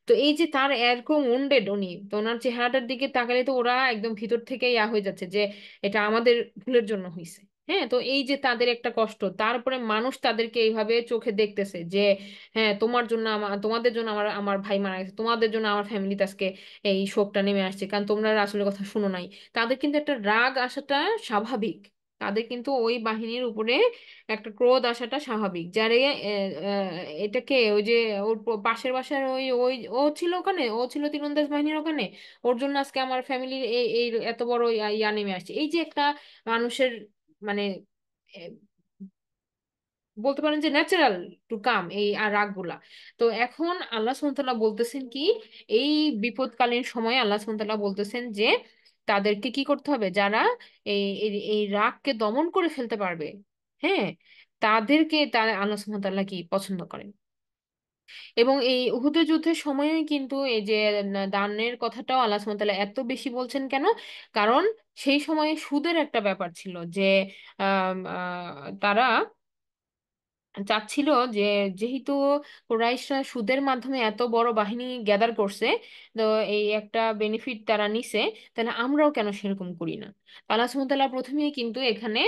তো এই যে তার এরকম উন্ডেড উনি, তো ওনার চেহারাটার দিকে তাকালে তো ওরা একদম ভিতর থেকে ইয়া হয়ে যাচ্ছে যে এটা আমাদের ভুলের জন্য হয়েছে। হ্যাঁ, তো এই যে তাদের একটা কষ্ট, তারপরে মানুষ তাদেরকে এইভাবে চোখে দেখতেছে যে হ্যাঁ, তোমার জন্য আমার, তোমাদের জন্য আমার আমার ভাই মারা গেছে, তোমাদের জন্য আমার ফ্যামিলিতে আজকে এই শোকটা নেমে আসছে, কারণ তোমরা আসলে কথা শুনো নাই। তাদের কিন্তু একটা রাগ আসাটা স্বাভাবিক। তাদের কিন্তু ওই বাহিনীর উপরে একটা ক্রোধ আসাটা স্বাভাবিক। যারে এটাকে ওই যে ওর পাশের বাসার ওই ওই ও ছিল ওখানে, ও ছিল তীরন্দাজ বাহিনীর ওখানে, ওর জন্য আজকে আমার ফ্যামিলির এই এই এত বড় ইয়া নেমে আসছে। এই যে একটা মানুষের মানে বলতে পারেন যে ন্যাচারাল টু কাম এই আর রাগগুলা। তো এখন আল্লাহ সুবহানাহু ওয়া তাআলা বলতেছেন কি, এই বিপদকালীন সময়ে আল্লাহ সুবহানাহু ওয়া তাআলা বলতেছেন যে তাদেরকে কি করতে হবে, যারা এই এই এই রাগকে দমন করে ফেলতে পারবে, হ্যাঁ, তাদেরকে তার আল্লাহ সুবহানাহু ওয়া তাআলা কি পছন্দ করেন। এবং এই উহুদের যুদ্ধের সময়ই কিন্তু এই যে দানের কথাটাও আল্লাহ সুবহানাহু ওয়া তাআলা এত বেশি বলছেন কেন? কারণ সেই সময়ে সুদের একটা ব্যাপার ছিল যে তারা চাচ্ছিল যে যেহেতু কুরাইশরা সুদের মাধ্যমে এত বড় বাহিনী গ্যাদার করছে, তো এই একটা বেনিফিট তারা নিছে, তাহলে আমরাও কেন সেরকম করি না। আল্লাহ সুবহানাহু ওয়া তাআলা প্রথমেই কিন্তু এখানে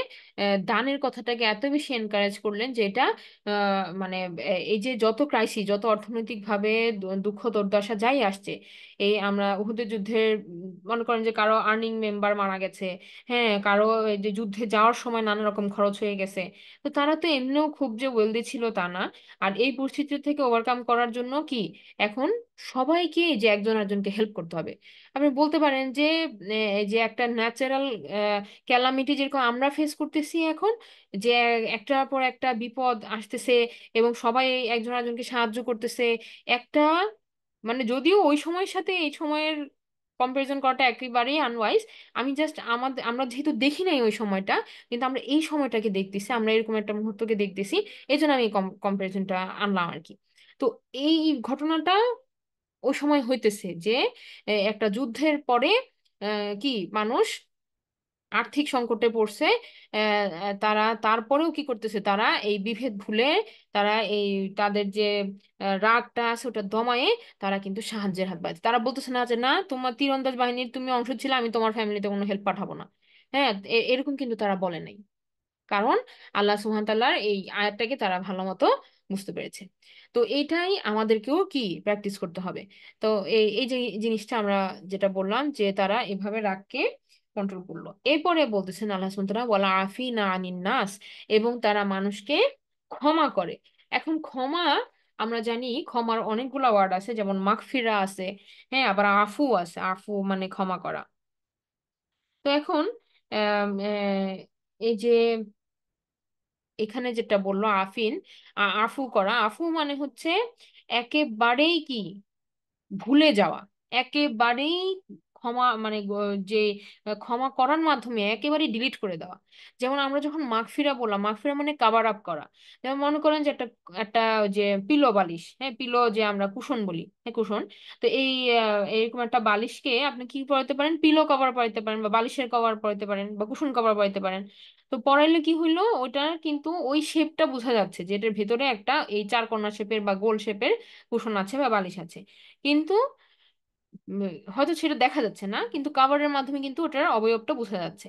দানের কথাটাকে এত বেশি এনকারেজ করলেন যে এটা মানে এই যে যত ক্রাইসিস, যত অর্থনৈতিক ভাবে দুঃখ দুর্দশা যাই আসছে, এই আমরা উহুদের যুদ্ধের মনে করেন যে কারো আর্নিং মেম্বার মারা গেছে, হ্যাঁ, কারো এই যে যুদ্ধে যাওয়ার সময় নানা রকম খরচ হয়ে গেছে, তো তারা তো এমনিও খুব যে ওয়েলদি ছিল তা না। আর এই পরিস্থিতি থেকে ওভারকাম করার জন্য কি এখন সবাইকে এই যে একজন একজনকে হেল্প করতে হবে। আপনি বলতে পারেন যে এই যে একটা ন্যাচারাল ক্যালামিটি যেরকম আমরা ফেস করতেছি এখন, যে একটার পর একটা বিপদ আসতেছে এবং সবাই একজন একজনকে সাহায্য করতেছে, একটা মানে যদিও ওই সময়ের সাথে এই সময়ের কম্পারিজন করাটা একেবারেই আনওয়াইজ। আমি জাস্ট আমাদের আমরা যেহেতু দেখি নাই ওই সময়টা, কিন্তু আমরা এই সময়টাকে দেখতেছি, আমরা এরকম একটা মুহূর্তকে দেখতেছি, এই জন্য আমি কম্পারিজনটা আনলাম আর কি। তো এই ঘটনাটা ওই সময় হইতেছে যে একটা যুদ্ধের পরে কি মানুষ আর্থিক সংকটে পড়ছে। তারা তারপরেও কি করতেছে, তারা এই বিভেদ ভুলে তারা এই তাদের যে রাগটা আছে ওটা দমায়ে তারা কিন্তু সাহায্যের হাত বাড়াচ্ছে। তারা বলতেছে না যে না, তোমার তীরন্দাজ বাহিনীর তুমি অংশ ছিলে, আমি তোমার ফ্যামিলিতে কোনো হেল্প পাঠাবো না। হ্যাঁ, এরকম কিন্তু তারা বলে নাই। কারণ আল্লাহ সুবহান তাআলার এই আয়াতটাকে তারা ভালো মতো বুঝতে পেরেছে। তো এইটাই আমাদেরকেও কি প্র্যাকটিস করতে হবে। তো এই এই যে জিনিসটা আমরা যেটা বললাম যে তারা এভাবে রাগকে কন্ট্রোল করলো। এরপরে বলতেছেন আল্লাহ সুবহান তাআলা ওয়ালা আফিনা আনিন নাস, এবং তারা মানুষকে ক্ষমা করে। এখন ক্ষমা, আমরা জানি ক্ষমার অনেকগুলা ওয়ার্ড আছে, যেমন মাগফিরা আছে, হ্যাঁ, আবার আফু আছে, আফু মানে ক্ষমা করা। তো এখন এই যে এখানে যেটা বললো আফিন, আফু করা, আফু মানে হচ্ছে একেবারেই কি ভুলে যাওয়া, একেবারেই ক্ষমা মানে যে ক্ষমা করার মাধ্যমে একেবারেই ডিলিট করে দেওয়া। যেমন আমরা যখন মাগফিরা বললাম, মাগফিরা মানে কাভার আপ করা। যেমন মনে করেন যে একটা একটা যে পিলো বালিশ, হ্যাঁ, পিলো যে আমরা কুশন বলি, হ্যাঁ কুশন। তো এই এরকম একটা বালিশকে আপনি কি পরাতে পারেন, পিলো কভার পরাতে পারেন, বা বালিশের কভার পরাতে পারেন, বা কুশন কভার পরাতে পারেন। তো পরাইলে কি হইলো, ওটার কিন্তু ওই শেপটা বোঝা যাচ্ছে যে এটার ভেতরে একটা এই চার কোণা শেপের বা গোল শেপের কুশন আছে বা বালিশ আছে। কিন্তু হয়তো সেটা দেখা যাচ্ছে না, কিন্তু কাভারের মাধ্যমে কিন্তু ওটার অবয়বটা বোঝা যাচ্ছে।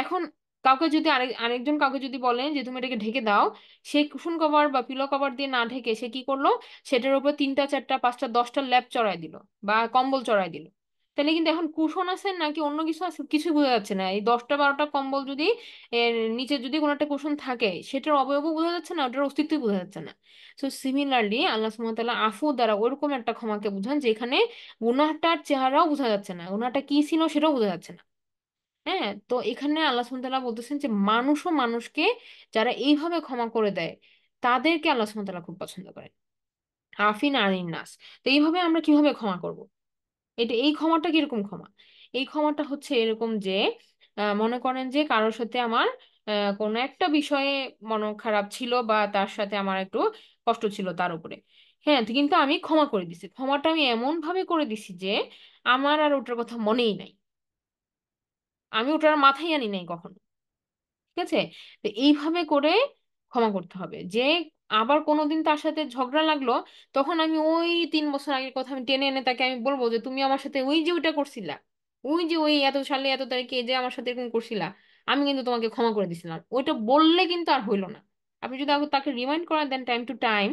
এখন কাউকে যদি আরেকজন কাউকে যদি বলেন যে তুমি এটাকে ঢেকে দাও, সে কুশন কভার বা পিলো কভার দিয়ে না ঢেকে সে কি করলো, সেটার উপর 3টা 4টা 5টা 10টা ল্যাপ চড়াই দিল বা কম্বল চড়াই দিল। তাহলে কিন্তু এখন কুশন আছে নাকি অন্য কিছু আছে কিছু বোঝা যাচ্ছে না। এই 10টা 12টা কম্বল যদি এর নিচে যদি কোনো একটা কুশন থাকে, সেটার অবয়ব বোঝা যাচ্ছে না, ওটার অস্তিত্বই বোঝা যাচ্ছে না। সো সিমিলারলি আল্লাহ সুবহানাহু ওয়া তাআলা আফু দ্বারা ওরকম একটা ক্ষমাকে বুঝান যেখানে গুনাহটার চেহারাও বোঝা যাচ্ছে না, গুনাহটা কি ছিল সেটাও বোঝা যাচ্ছে না। হ্যাঁ, তো এখানে আল্লাহ সুবহানাহু ওয়া তাআলা বলতেছেন যে মানুষও মানুষকে যারা এইভাবে ক্ষমা করে দেয়, তাদেরকে আল্লাহ সুবহানাহু ওয়া তাআলা খুব পছন্দ করেন। আফিন আনিন নাস। তো এইভাবে আমরা কিভাবে ক্ষমা করব? এই ক্ষমাটা কিরকম ক্ষমা? এই ক্ষমাটা হচ্ছে এরকম যে মনে করেন যে কারোর সাথে আমার কোনো একটা বিষয়ে মন খারাপ ছিল বা তার সাথে আমার একটু কষ্ট ছিল তার উপরে। হ্যাঁ, তো কিন্তু আমি ক্ষমা করে দিছি, ক্ষমাটা আমি এমন ভাবে করে দিছি যে আমার আর ওটার কথা মনেই নাই, আমি ওটার মাথায় আনি নাই কখনো। ঠিক আছে? তো এইভাবে করে ক্ষমা করতে হবে যে আবার কোনোদিন তার সাথে ঝগড়া লাগলো, তখন আমি ওই 3 বছর আগের কথা আমি টেনে এনে তাকে আমি বলবো যে তুমি আমার সাথে ওই যে ওইটা করছিলা, ওই যে ওই এত সালে এত তারিখে যে আমার সাথে এরকম করছিলা, আমি কিন্তু তোমাকে ক্ষমা করে দিছিলাম, ওইটা বললে কিন্তু আর হইলো না। আপনি যদি আগে তাকে রিমাইন্ড করা দেন টাইম টু টাইম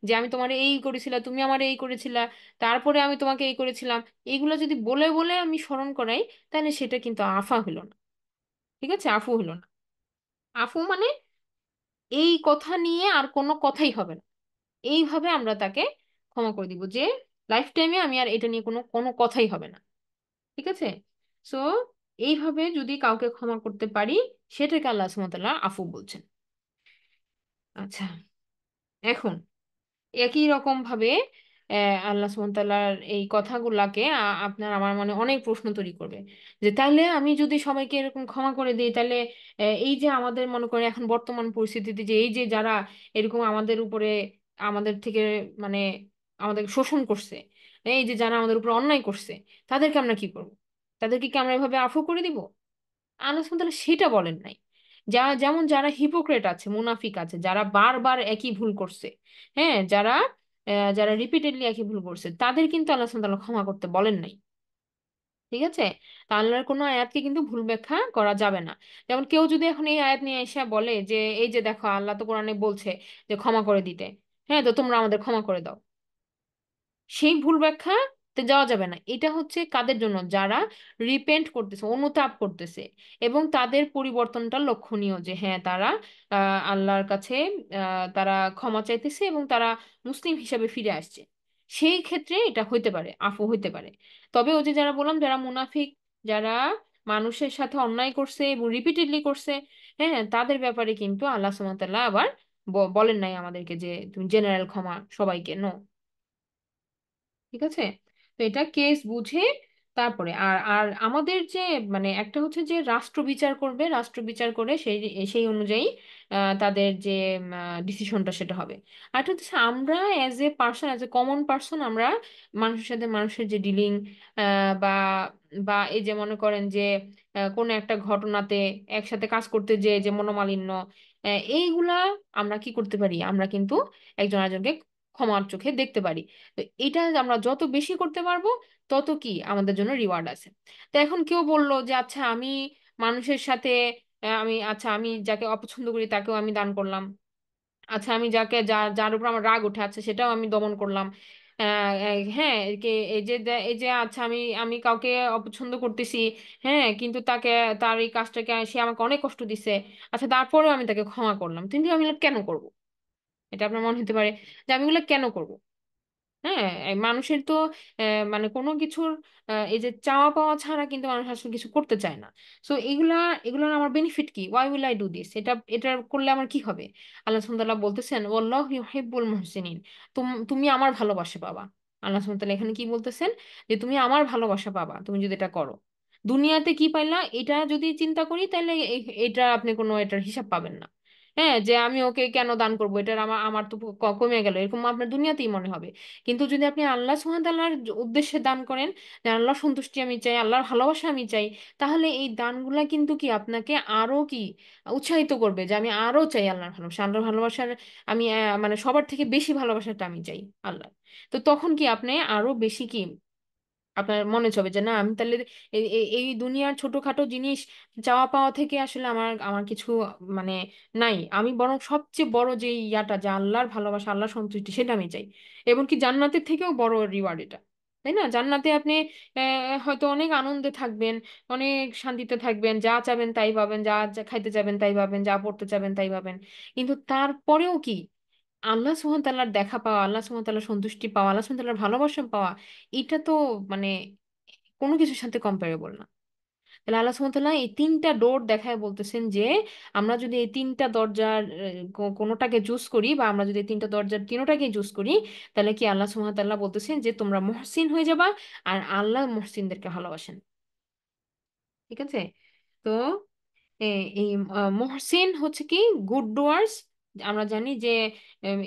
যে আমি তোমার এই করেছিলাম, তুমি আমার এই করেছিলা, তারপরে আমি তোমাকে এই করেছিলাম, এইগুলো যদি বলে বলে আমি স্মরণ করাই, তাহলে সেটা কিন্তু আফা হইলো না। ঠিক আছে? আফু হইলো না। আফু মানে এই কথা নিয়ে আর কোনো কথাই হবে না, এইভাবে আমরা তাকে ক্ষমা করে দিব যে লাইফ টাইমে আমি আর এটা নিয়ে কোনো কোনো কথাই হবে না। ঠিক আছে? সো এইভাবে যদি কাউকে ক্ষমা করতে পারি, সেটাকে আল্লাহ সুবহানাহু ওয়া তাআলা আফু বলছেন। আচ্ছা, এখন একই রকম ভাবে আল্লাহ সুবহানাহু ওয়া তাআলার এই কথাগুলাকে আপনার আমার মানে অনেক প্রশ্ন তৈরি করবে যে তাহলে আমি যদি সবাইকে এরকম ক্ষমা করে দিই, তাহলে এই যে আমাদের মনে করে এখন বর্তমান পরিস্থিতিতে যে এই যে যারা এরকম আমাদের উপরে আমাদের থেকে মানে আমাদের শোষণ করছে, এই যে যারা আমাদের উপরে অন্যায় করছে, তাদেরকে আমরা কি করব? তাদেরকে কি আমরা এভাবে আফু করে দিব? আল্লাহ সুবহানাহু ওয়া তাআলা সেটা বলেন নাই। যেমন যারা হিপোক্রেট আছে, মুনাফিক আছে, যারা বারবার একই ভুল করছে, হ্যাঁ, যারা রিপিটেডলি একই ভুল করছে, তাদের কিন্তু আল্লাহ সুবহানাহু ওয়া তাআলা ক্ষমা করতে বলেন নাই। ঠিক আছে? তা আল্লাহর কোনো আয়াতকে কিন্তু ভুল ব্যাখ্যা করা যাবে না। যেমন কেউ যদি এখন এই আয়াত নিয়ে এসে বলে যে এই যে দেখো আল্লাহ তো কোরআনে বলছে যে ক্ষমা করে দিতে, হ্যাঁ, তো তোমরা আমাদের ক্ষমা করে দাও, সেই ভুল ব্যাখ্যাতে যাওয়া যাবে না। এটা হচ্ছে কাদের জন্য? যারা রিপেন্ট করতেছে, অনুতাপ করতেছে, এবং তাদের পরিবর্তনটা লক্ষণীয় যে হ্যাঁ তারা আল্লাহর কাছে তারা ক্ষমা চাইতেছে এবং তারা মুসলিম হিসাবে ফিরে আসছে। সেই ক্ষেত্রে এটা হইতে পারে, আফু হইতে পারে। তবে ওই যে যারা বললাম, যারা মুনাফিক, যারা মানুষের সাথে অন্যায় করছে এবং রিপিটেডলি করছে, হ্যাঁ, তাদের ব্যাপারে কিন্তু আল্লাহ সুবহানাহু ওয়া তাআলা আবার বলেন নাই আমাদেরকে যে তুমি জেনারেল ক্ষমা সবাইকে, নো। ঠিক আছে? তো এটা কেস বুঝে তারপরে আর আর আমাদের যে মানে একটা হচ্ছে যে রাষ্ট্র বিচার করবে, রাষ্ট্র বিচার করে সেই সেই অনুযায়ী তাদের যে ডিসিশনটা সেটা হবে। আর একটা হচ্ছে আমরা as a person, as a common person, আমরা মানুষের সাথে মানুষের যে ডিলিং বা বা এই যে মনে করেন যে কোনো একটা ঘটনাতে একসাথে কাজ করতে যে যে মনোমালিন্য, এইগুলা আমরা কি করতে পারি? আমরা কিন্তু একজন আরেকজনকে ক্ষমার চোখে দেখতে পারি। তো এটা আমরা যত বেশি করতে পারবো, তত কি আমাদের জন্য রিওয়ার্ড আছে। তো এখন কেউ বললো যে আচ্ছা আমি মানুষের সাথে আমি আচ্ছা আমি যাকে অপছন্দ করি তাকেও আমি দান করলাম, আচ্ছা আমি যার যার উপর আমার রাগ উঠে আছে সেটাও আমি দমন করলাম। হ্যাঁ, এই যে আচ্ছা আমি আমি কাউকে অপছন্দ করতেছি, হ্যাঁ, কিন্তু তার এই কাজটাকে সে আমাকে অনেক কষ্ট দিছে, আচ্ছা তারপরেও আমি তাকে ক্ষমা করলাম, কিন্তু আমি এগুলো কেন করব? এটা আপনার মনে হতে পারে যে আমি এগুলো কেন করব। হ্যাঁ, এই মানুষের তো মানে কোনো কিছুর এই যে চাওয়া পাওয়া ছাড়া কিন্তু মানুষ আসলে কিছু করতে চায় না। সো এগুলোর আমার বেনিফিট কি? Why will I do this? এটা করলে আমার কি হবে? আল্লাহ সুবহানাহু ওয়া তাআলা বলতেছেন ওয়াল্লাহু ইউহিব্বুল মুহসিনিন। তুমি আমার ভালোবাসা পাবা। আল্লাহ সুবহানাহু ওয়া তাআলা এখানে কি বলতেছেন? যে তুমি আমার ভালোবাসা পাবা তুমি যদি এটা করো। দুনিয়াতে কি পাইলা এটা যদি চিন্তা করি, তাহলে এটা আপনি কোনো এটার হিসাব পাবেন না। হ্যাঁ, যে আমি ওকে কেন দান করবো, এটার আমার আমার তো কমে গেল, এরকম আপনার দুনিয়াতেই মনে হবে। কিন্তু যদি আপনি আল্লাহ সুবহানাহু ওয়া তাআলার উদ্দেশ্যে দান করেন, যে আল্লাহর সন্তুষ্টি আমি চাই, আল্লাহর ভালোবাসা আমি চাই, তাহলে এই দানগুলা কিন্তু কি আপনাকে আরো কি উৎসাহিত করবে যে আমি আরো চাই আল্লাহর ভালোবাসা, আল্লাহর ভালোবাসার আমি মানে সবার থেকে বেশি ভালোবাসাটা আমি চাই আল্লাহ। তো তখন কি আপনি আরো বেশি কি আপনার মনে হবে যে না আমি তাহলে এই দুনিয়ার ছোটখাটো জিনিস চাওয়া পাওয়া থেকে আসলে আমার আমার কিছু মানে নাই, আমি বরং সবচেয়ে বড় যে ইয়াটা, যে আল্লাহর ভালোবাসা, আল্লাহর সন্তুষ্টি, সেটা আমি চাই। এবং কি জান্নাতের থেকেও বড় রিওয়ার্ড এটা, তাই না? জান্নাতে আপনি হয়তো অনেক আনন্দে থাকবেন, অনেক শান্তিতে থাকবেন, যা চাবেন তাই পাবেন, যা যা খাইতে চাবেন তাই পাবেন, যা পড়তে চাবেন তাই পাবেন। কিন্তু তারপরেও কি আল্লাহ সুবহান তাআলার দেখা পাওয়া, আল্লাহ সুবহান তাআলার সন্তুষ্টি পাওয়া, আল্লাহ সুবহান তাআলার ভালোবাসা পাওয়া, এটা তো মানে কোনো কিছুর সাথে কম্পারেবল না। তাহলে আল্লাহ সুবহানাহু ওয়া তাআলা এই তিনটা ডোর দেখায় বলতেছেন যে আমরা যদি এই তিনটা দরজার কোনোটাকে চুজ করি, বা আমরা যদি এই তিনটা দরজার তিনোটাকে চুজ করি, তাহলে কি আল্লাহ সুবহানাহু ওয়া তাআলা বলতেছেন যে তোমরা মুহসিন হয়ে যাবা, আর আল্লাহ মুহসিনদেরকে ভালোবাসেন। ঠিক আছে? তো এই মুহসিন হচ্ছে কি গুড ডুয়ার্স। আমরা জানি যে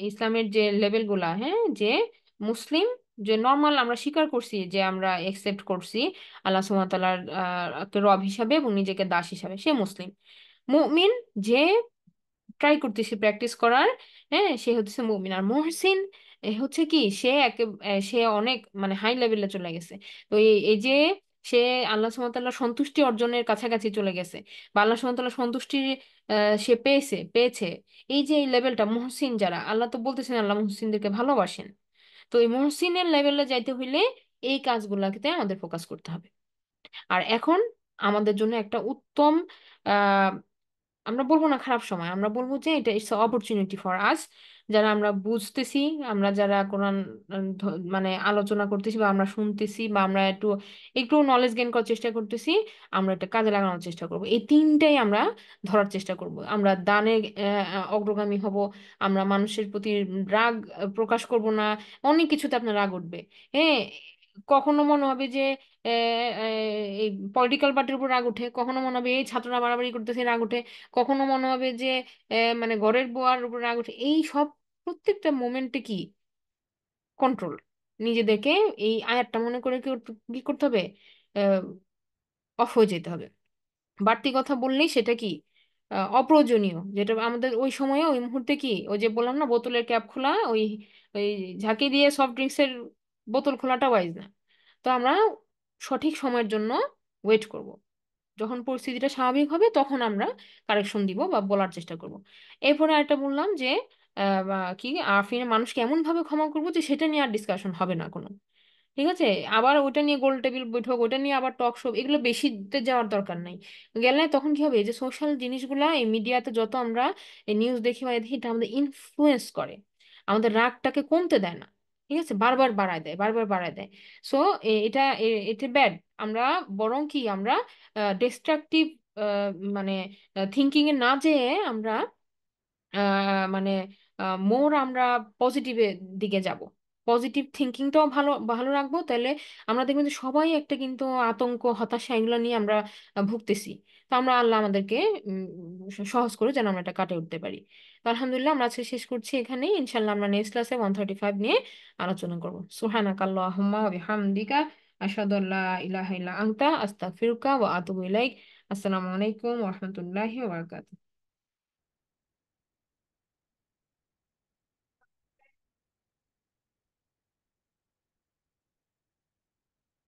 ইসলামের যে লেভেল গুলা, হ্যাঁ, যে মুসলিম, যে নর্মাল আমরা স্বীকার করছি, যে আমরা একসেপ্ট করছি আল্লাহ সুবহানাহু ওয়া তাআলার কে রব হিসাবে এবং নিজেকে দাস হিসাবে, সে মুসলিম। মুমিন, যে ট্রাই করতেছি প্র্যাকটিস করার, হ্যাঁ, সে হচ্ছে মুমিন। আর মুহসিন হচ্ছে কি সে সে অনেক মানে হাই লেভেলে চলে গেছে। তো এই এই যে সে আল্লাহ সুবহানাহু ওয়া তাআলার সন্তুষ্টি অর্জনের কাছাকাছি চলে গেছে, বা আল্লাহ সুবহানাহু ওয়া তাআলার সন্তুষ্টি সে পেয়েছে। এই যে এই লেভেলটা মুহসিন যারা, আল্লাহ তো বলতেছেন আল্লাহ মুহসিনদেরকে ভালোবাসেন। তো এই মুহসিনের লেভেলে যাইতে হইলে এই কাজগুলোতে আমাদের ফোকাস করতে হবে। আর এখন আমাদের জন্য একটা উত্তম, আমরা বলবো না খারাপ সময়, আমরা বলবো যে এটা ইটস অপরচুনিটি ফর আস, যারা আমরা বুঝতেছি, আমরা যারা কোরআন মানে আলোচনা করতেছি, বা আমরা শুনতেছি, বা আমরা একটু একটু নলেজ গেইন করার চেষ্টা করতেছি, আমরা এটা কাজে লাগানোর চেষ্টা করব। এই তিনটাই আমরা ধরার চেষ্টা করব। আমরা দানে অগ্রগামী হব, আমরা মানুষের প্রতি রাগ প্রকাশ করব না। অনেক কিছুতে আপনার রাগ উঠবে, হ্যাঁ। কখনো মনে হবে যে এই পলিটিক্যাল পার্টির উপর রাগ উঠে, কখনো মনে হবে এই ছাত্ররা বাড়াবাড়ি করতেছে রাগ উঠে, কখনো মনে হবে যে মানে ঘরের বুয়ার উপর রাগ উঠে। এই সব প্রত্যেকটা মোমেন্টে কি কন্ট্রোল, নিজেদেরকে এই আয়াতটা মনে করে কি করতে হবে, অফ হয়ে যেতে হবে। বাড়তি কথা বললেই সেটা কি অপ্রয়োজনীয়, যেটা আমাদের ওই সময়ে ওই মুহূর্তে কি, ওই যে বললাম না বোতলের ক্যাপ খোলা, ওই ওই ঝাঁকি দিয়ে সফট ড্রিঙ্কসের বোতল খোলাটা ওয়াইজ না। তো আমরা সঠিক সময়ের জন্য ওয়েট করব, যখন পরিস্থিতিটা স্বাভাবিক হবে তখন আমরা কারেকশন দিব বা বলার চেষ্টা করব। এরপরে আরেকটা বললাম যে বা কি আফিনে মানুষকে এমন ভাবে ক্ষমা করবো যে সেটা নিয়ে আর ডিসকাশন হবে না কোনো। ঠিক আছে? আবার ওটা নিয়ে গোল টেবিল বৈঠক, ওটা নিয়ে আবার টক শো, এগুলো বেশিতে যাওয়ার দরকার নাই। গেলে তখন কি হবে, এই যে সোশ্যাল জিনিসগুলা এই মিডিয়াতে যত আমরা এই নিউজ দেখি বা দেখি, এটা আমাদের ইনফ্লুয়েন্স করে, আমাদের রাগটাকে কমতে দেয় না। ঠিক আছে? বারবার বাড়ায় দেয়, বারবার বাড়ায় দেয়। সো এটা এটা ব্যাড। আমরা বরং কি আমরা ডিস্ট্রাকটিভ মানে থিঙ্কিং এ না যেয়ে আমরা মানে মোর আমরা পজিটিভের দিকে যাব, পজিটিভ থিঙ্কিংটাও ভালো ভালো রাখবো। তাহলে আমরা দেখবেন যে সবাই একটা কিন্তু আতঙ্ক, হতাশা এগুলো নিয়ে আমরা ভুগতেছি। তো আমরা আল্লাহ আমাদেরকে সহজ করে যেন আমরা এটা কাটিয়ে উঠতে পারি। তো আলহামদুলিল্লাহ, আমরা আজকে শেষ করছি এখানেই। ইনশাল্লাহ আমরা নেক্সট ক্লাসে 135 নিয়ে আলোচনা করবো। সুবহানাকা আল্লাহুম্মা ওয়া বিহামদিকা আশহাদু আল্লা ইলাহা ইল্লা আনতা আস্তাগফিরুকা ওয়া আতুবু ইলাইক। আসসালামু আলাইকুম ওয়া রাহমাতুল্লাহি ওয়া বারাকাতুহু।